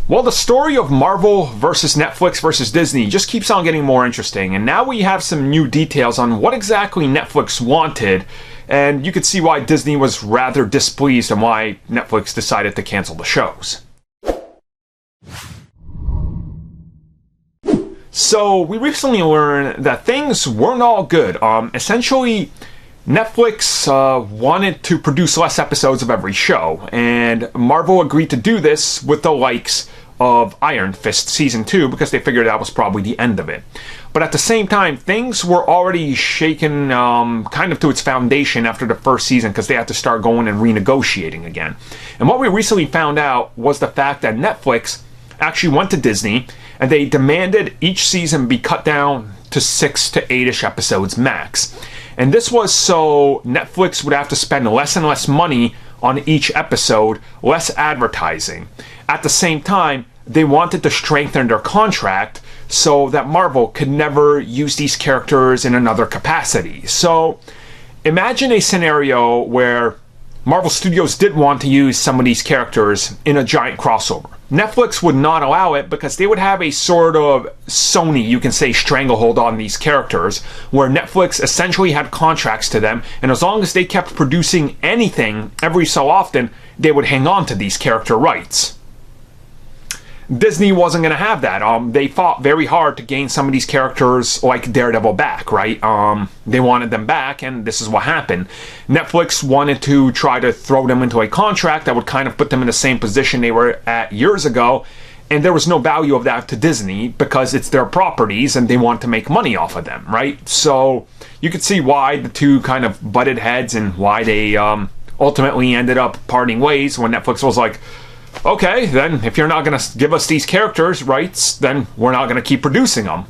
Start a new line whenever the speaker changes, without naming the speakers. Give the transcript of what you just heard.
Well, the story of Marvel versus Netflix versus Disney just keeps on getting more interesting, and now we have some new details on what exactly Netflix wanted, and you can see why Disney was rather displeased and why Netflix decided to cancel the shows. So, we recently learned that things weren't all good. Essentially, Netflix wanted to produce less episodes of every show, and Marvel agreed to do this with the likes of Iron Fist Season 2 because they figured that was probably the end of it. But at the same time, things were already shaken kind of to its foundation after the first season because they had to start going and renegotiating again. And what we recently found out was the fact that Netflix actually went to Disney and they demanded each season be cut down to 6 to 8-ish episodes max. And this was so Netflix would have to spend less and less money on each episode, less advertising. At the same time, they wanted to strengthen their contract so that Marvel could never use these characters in another capacity. So imagine a scenario where Marvel Studios did want to use some of these characters in a giant crossover. Netflix would not allow it because they would have a sort of Sony, you can say, stranglehold on these characters, where Netflix essentially had contracts to them, and as long as they kept producing anything every so often, they would hang on to these character rights. Disney wasn't going to have that. They fought very hard to gain some of these characters like Daredevil back, right? They wanted them back, and this is what happened. Netflix wanted to try to throw them into a contract that would kind of put them in the same position they were at years ago, and there was no value of that to Disney because it's their properties and they want to make money off of them, right? So you could see why the two kind of butted heads and why they ultimately ended up parting ways when Netflix was like, okay, then if you're not going to give us these characters rights, then we're not going to keep producing them.